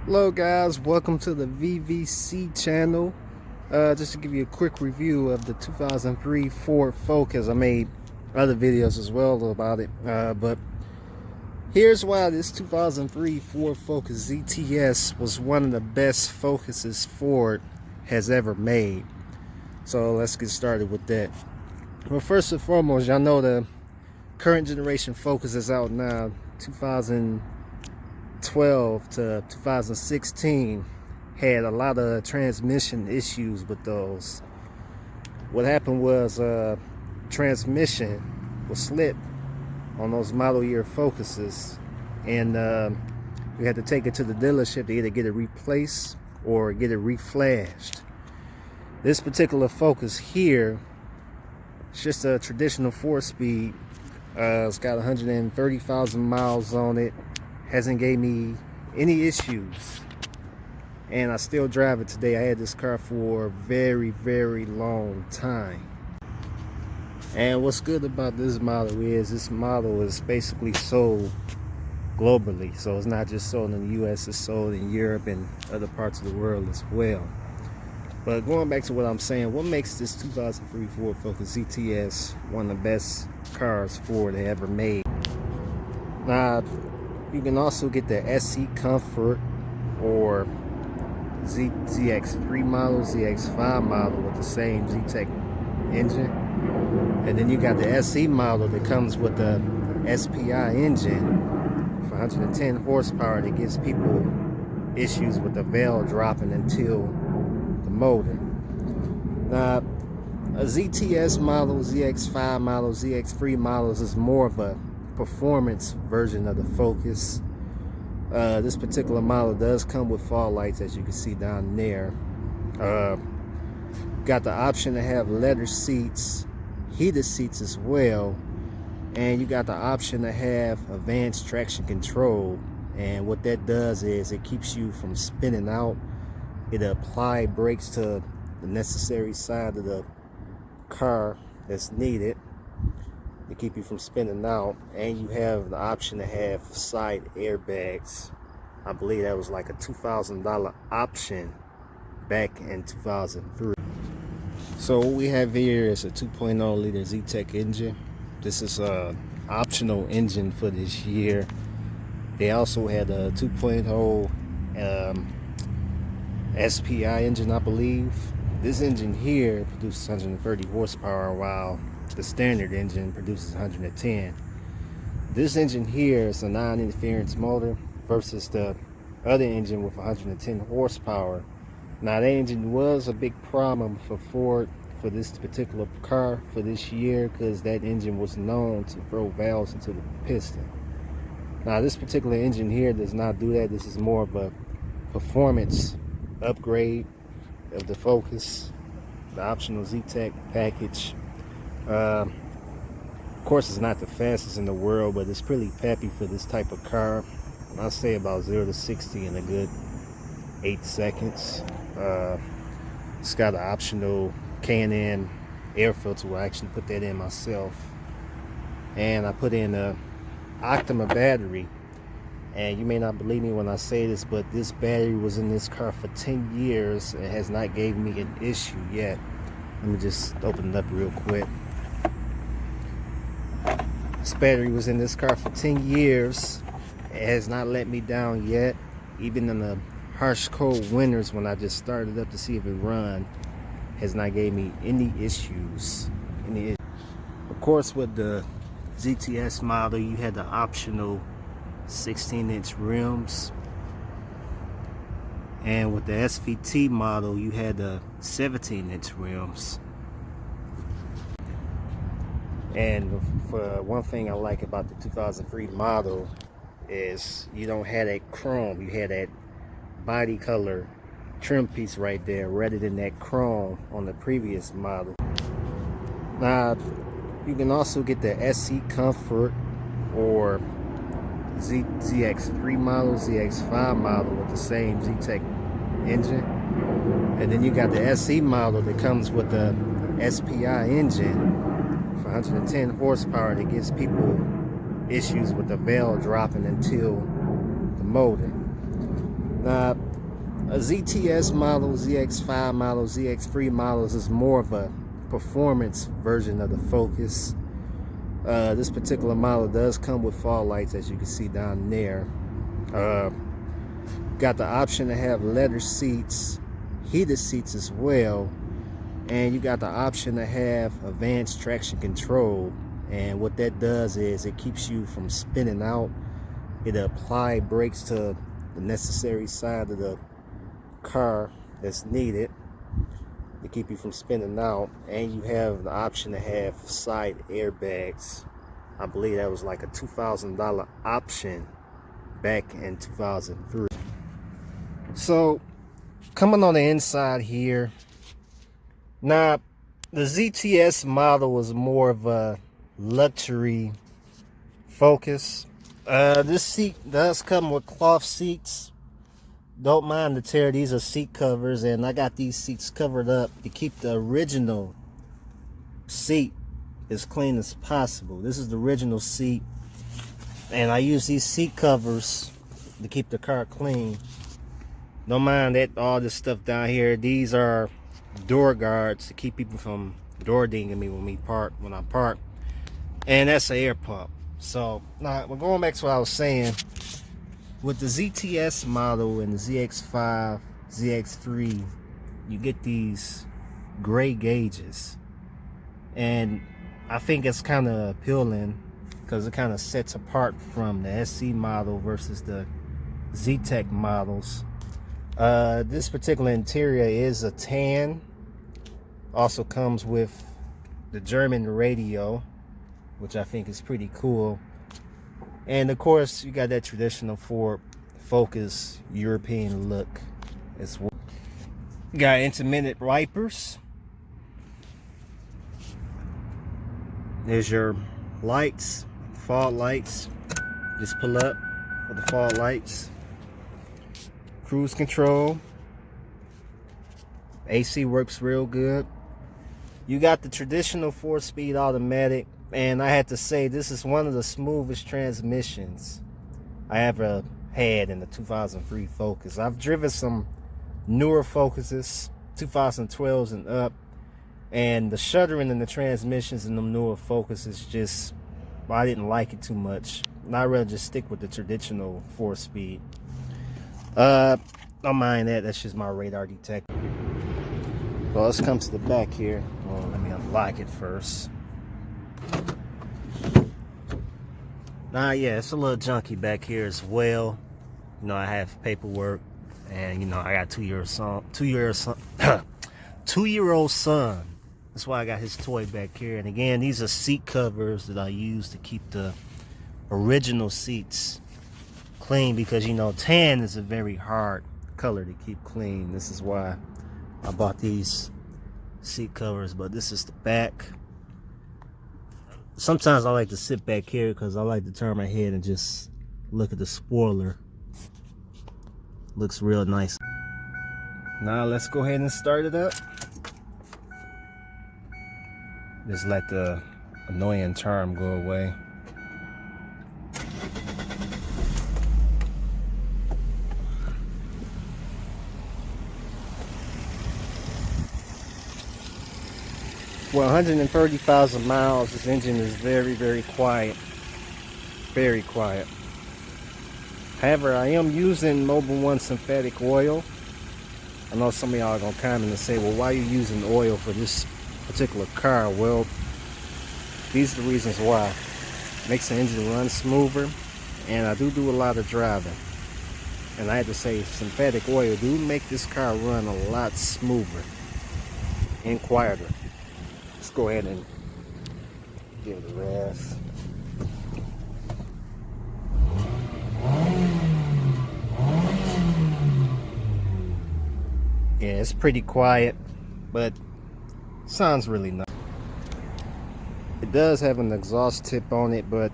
Hello guys, welcome to the VVC channel. Just to give you a quick review of the 2003 Ford Focus. I made other videos as well about it, but here's why this 2003 Ford Focus ZTS was one of the best Focuses Ford has ever made. So let's get started with that. Well, first and foremost, y'all know the current generation Focus is out now, 2012 to 2016, had a lot of transmission issues with those. What happened was transmission was slipped on those model year Focuses, and we had to take it to the dealership to either get it replaced or get it reflashed. This particular Focus here, it's just a traditional 4-speed. It's got 130,000 miles on it. Hasn't gave me any issues, and I still drive it today. I had this car for a very long time. And what's good about this model is this model is basically sold globally, so it's not just sold in the US, it's sold in Europe and other parts of the world as well. But going back to what I'm saying, what makes this 2003 Ford Focus ZTS one of the best cars Ford ever made? Now, you can also get the SC Comfort or ZX3 model, ZX5 model with the same ZTEC engine. And then you got the SE model that comes with the SPI engine for 110 horsepower that gives people issues with the valve dropping until the motor. Now, a ZTS model, ZX5 model, ZX3 models is more of a performance version of the Focus. This particular model does come with fog lights, as you can see down there. Got the option to have leather seats, heated seats as well, and you got the option to have advanced traction control. And what that does is it keeps you from spinning out. It apply brakes to the necessary side of the car that's needed to keep you from spinning out, and you have the option to have side airbags. I believe that was like a $2,000 option back in 2003. So what we have here is a 2.0 liter ZTEC engine. This is a optional engine for this year. They also had a 2.0 SPI engine, I believe. This engine here produces 130 horsepower, while the standard engine produces 110. This engine here is a non-interference motor versus the other engine with 110 horsepower. Now, that engine was a big problem for Ford for this particular car for this year, because that engine was known to throw valves into the piston. Now, this particular engine here does not do that. This is more of a performance upgrade of the Focus, the optional ZTEC package. Of course, it's not the fastest in the world, but it's pretty peppy for this type of car. I'll say about 0 to 60 in a good 8 seconds. It's got an optional K&N air filter. I actually put that in myself, and I put in a Optima battery. And you may not believe me when I say this, but this battery was in this car for 10 years and has not gave me an issue yet. Let me just open it up real quick. This battery was in this car for 10 years. It has not let me down yet. Even in the harsh cold winters when I just started up to see if it run, has not gave me any issues. Of course, with the ZTS model, you had the optional 16-inch rims, and with the SVT model you had the 17-inch rims. And for one thing I like about the 2003 model is you don't have that chrome. You had that body color trim piece right there rather than that chrome on the previous model. Now, you can also get the SC Comfort or ZX3 model, ZX5 model with the same ZTEC engine. And then you got the SE model that comes with the SPI engine for 110 horsepower that gives people issues with the valve dropping until the motor. Now, a ZTS model, ZX5 model, ZX3 models is more of a performance version of the Focus. This particular model does come with fog lights, as you can see down there. Got the option to have leather seats, heated seats as well, and you got the option to have advanced traction control. And what that does is it keeps you from spinning out. It'll apply brakes to the necessary side of the car that's needed to keep you from spinning out. And you have the option to have side airbags. I believe that was like a $2,000 option back in 2003. So coming on the inside here, now the ZTS model was more of a luxury Focus. This seat does come with cloth seats. Don't mind the tear. These are seat covers, and I got these seats covered up to keep the original seat as clean as possible. This is the original seat, and I use these seat covers to keep the car clean. Don't mind that all this stuff down here. These are door guards to keep people from door dinging me when I park. And that's an air pump. So now we're going back to what I was saying. With the ZTS model and the ZX5, ZX3, you get these gray gauges. And I think it's kind of appealing because it kind of sets apart from the SC model versus the Z-Tech models. This particular interior is a tan. Also comes with the German radio, which I think is pretty cool. And of course, you got that traditional Ford Focus European look as well. You got intermittent wipers. There's your lights, fog lights. Just pull up for the fog lights. Cruise control. AC works real good. You got the traditional 4-speed automatic. And I had to say, this is one of the smoothest transmissions I ever had in the 2003 Focus. I've driven some newer Focuses, 2012s and up, and the shuddering in the transmissions in the newer Focuses just, well, I didn't like it too much. And I'd rather just stick with the traditional 4-speed. Don't mind that. That's just my radar detector. Well, let's come to the back here. Well, let me unlock it first. Yeah, it's a little junky back here as well. You know, I have paperwork, and you know, I got two-year-old son. That's why I got his toy back here. And again, these are seat covers that I use to keep the original seats clean, because you know, tan is a very hard color to keep clean. This is why I bought these seat covers. But this is the back. Sometimes I like to sit back here because I like to turn my head and just look at the spoiler. Looks real nice. Now let's go ahead and start it up. Just let the annoying charm go away. For 130,000 miles, this engine is very, very quiet. Very quiet. However, I am using Mobil 1 synthetic oil. I know some of y'all are going to comment and say, well, why are you using oil for this particular car? Well, these are the reasons why. It makes the engine run smoother, and I do a lot of driving. And I had to say, synthetic oil do make this car run a lot smoother and quieter. Let's go ahead and give it a rev. Yeah, it's pretty quiet, but sounds really nice. It does have an exhaust tip on it, but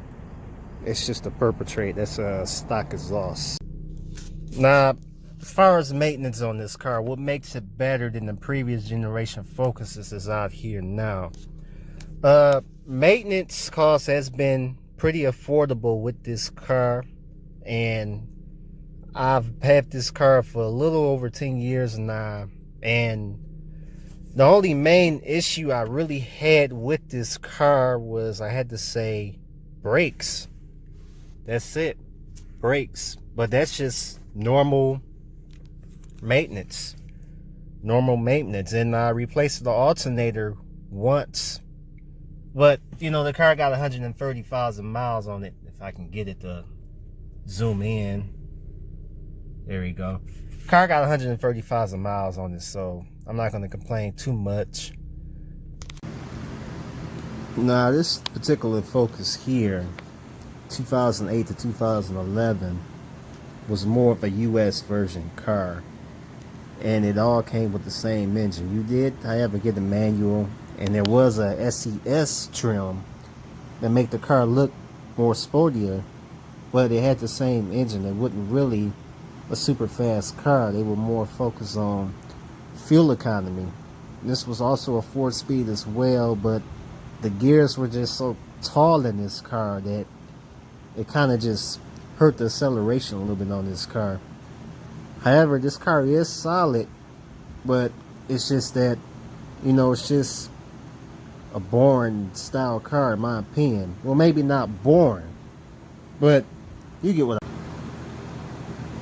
it's just a perpetrate. That's a stock exhaust. Now, as far as maintenance on this car, what makes it better than the previous generation Focuses is out here now. Maintenance cost has been pretty affordable with this car, and I've had this car for a little over 10 years now, and the only main issue I really had with this car was I had to say brakes. That's it, brakes. But that's just normal maintenance. And I replaced the alternator once. But, you know, the car got 130,000 miles on it. If I can get it to zoom in. There we go. Car got 130,000 miles on it, so I'm not going to complain too much. Now, this particular Focus here, 2008 to 2011, was more of a US version car. And it all came with the same engine. You did, however, get a manual, and there was a SES trim that make the car look more sportier, but it had the same engine. It wasn't really a super fast car. They were more focused on fuel economy. This was also a 4-speed as well, but the gears were just so tall in this car that it kind of just hurt the acceleration a little bit on this car. However, this car is solid, but it's just that, you know, it's just a boring style car in my opinion. Well, maybe not boring, but you get what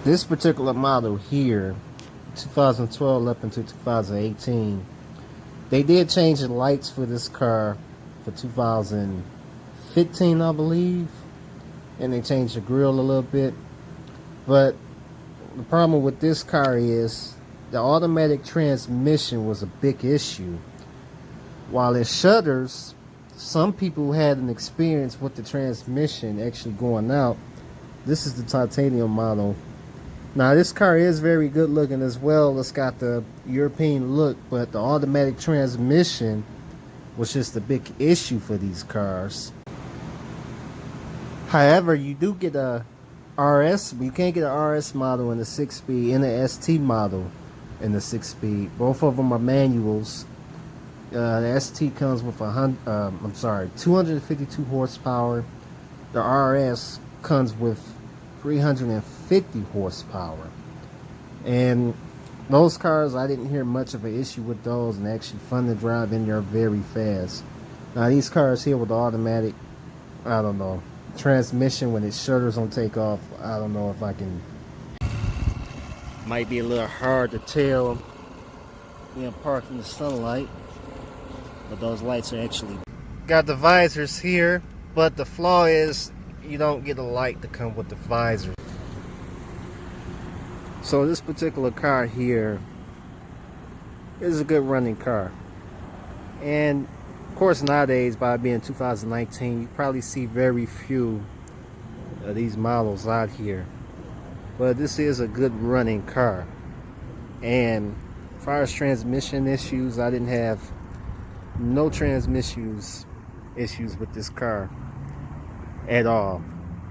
this particular model here, 2012 up into 2018, they did change the lights for this car for 2015, I believe, and they changed the grille a little bit. But the problem with this car is the automatic transmission was a big issue. While it shudders, some people had an experience with the transmission actually going out. This is the titanium model. Now, this car is very good looking as well. It's got the European look, but the automatic transmission was just a big issue for these cars. However, you do get a RS, but you can't get an RS model in the 6-speed and the ST model in the 6-speed. Both of them are manuals. The ST comes with 252 horsepower. The RS comes with 350 horsepower. And those cars, I didn't hear much of an issue with those, and actually fun to drive in there very fast. Now, these cars here with the automatic, I don't know, transmission when it shutters on takeoff, I don't know if I can. Might be a little hard to tell being parked in the sunlight, but those lights are actually got the visors here. But the flaw is you don't get a light to come with the visor. So this particular car here is a good running car, and of course nowadays, by being 2019, you probably see very few of these models out here, but this is a good running car. And as far as transmission issues, I didn't have no transmission issues with this car at all,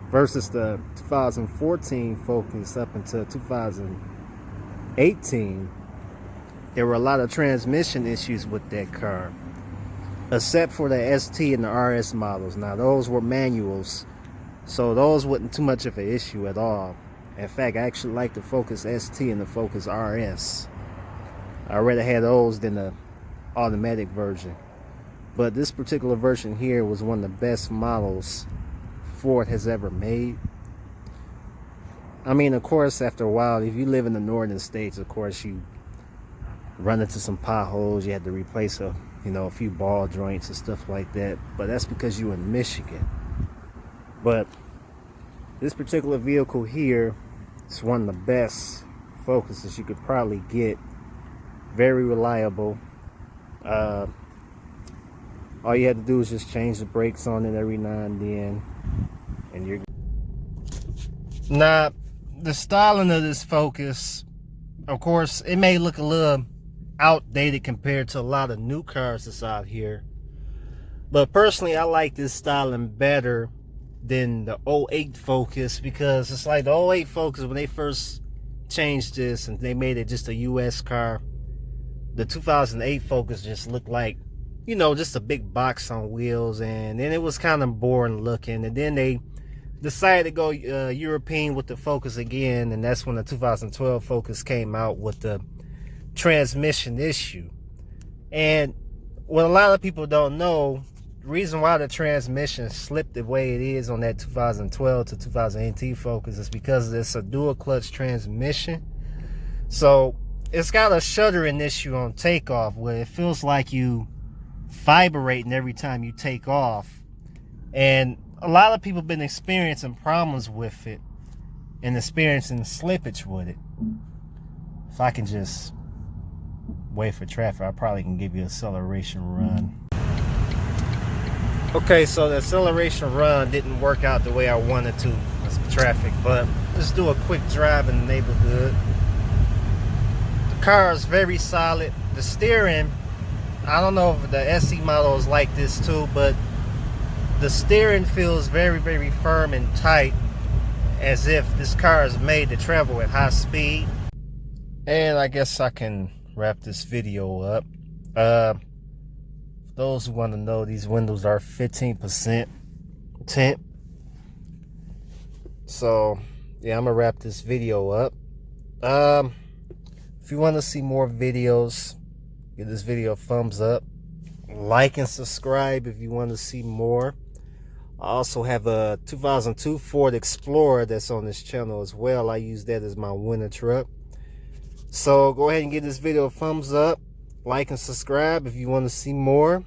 versus the 2014 Focus up until 2018. There were a lot of transmission issues with that car, except for the ST and the RS models. Now, those were manuals, so those wasn't too much of an issue at all. In fact, I actually like the Focus ST and the Focus RS. I rather had those than the automatic version. But this particular version here was one of the best models Ford has ever made. I mean, of course, after a while, if you live in the northern states, of course, you run into some potholes. You had to replace a few ball joints and stuff like that. But that's because you're in Michigan. But this particular vehicle here is one of the best Focuses you could probably get. Very reliable. All you had to do is just change the brakes on it every now and then, and you're. Now, the styling of this Focus, of course, it may look a little outdated compared to a lot of new cars that's out here, but personally, I like this styling better than the 08 Focus, because it's like the 08 Focus, when they first changed this and they made it just a US car, the 2008 Focus just looked like, just a big box on wheels, and then it was kind of boring looking. And then they decided to go European with the Focus again, and that's when the 2012 Focus came out with the transmission issue. And what a lot of people don't know, the reason why the transmission slipped the way it is on that 2012 to 2018 Focus is because it's a dual clutch transmission. So it's got a shuddering issue on takeoff where it feels like you vibrating every time you take off. And a lot of people have been experiencing problems with it and experiencing slippage with it. If I can just wait for traffic, I probably can give you an acceleration run. Okay, so the acceleration run didn't work out the way I wanted to with some traffic, but let's do a quick drive in the neighborhood. The car is very solid. The steering, I don't know if the SE model is like this too, but the steering feels very, very firm and tight, as if this car is made to travel at high speed. And I guess I can wrap this video up. For those who want to know, these windows are 15% tint. So yeah, I'm gonna wrap this video up. If you want to see more videos, give this video a thumbs up, like and subscribe if you want to see more. I also have a 2002 Ford Explorer that's on this channel as well. I use that as my winter truck. So go ahead and give this video a thumbs up, like and subscribe if you want to see more.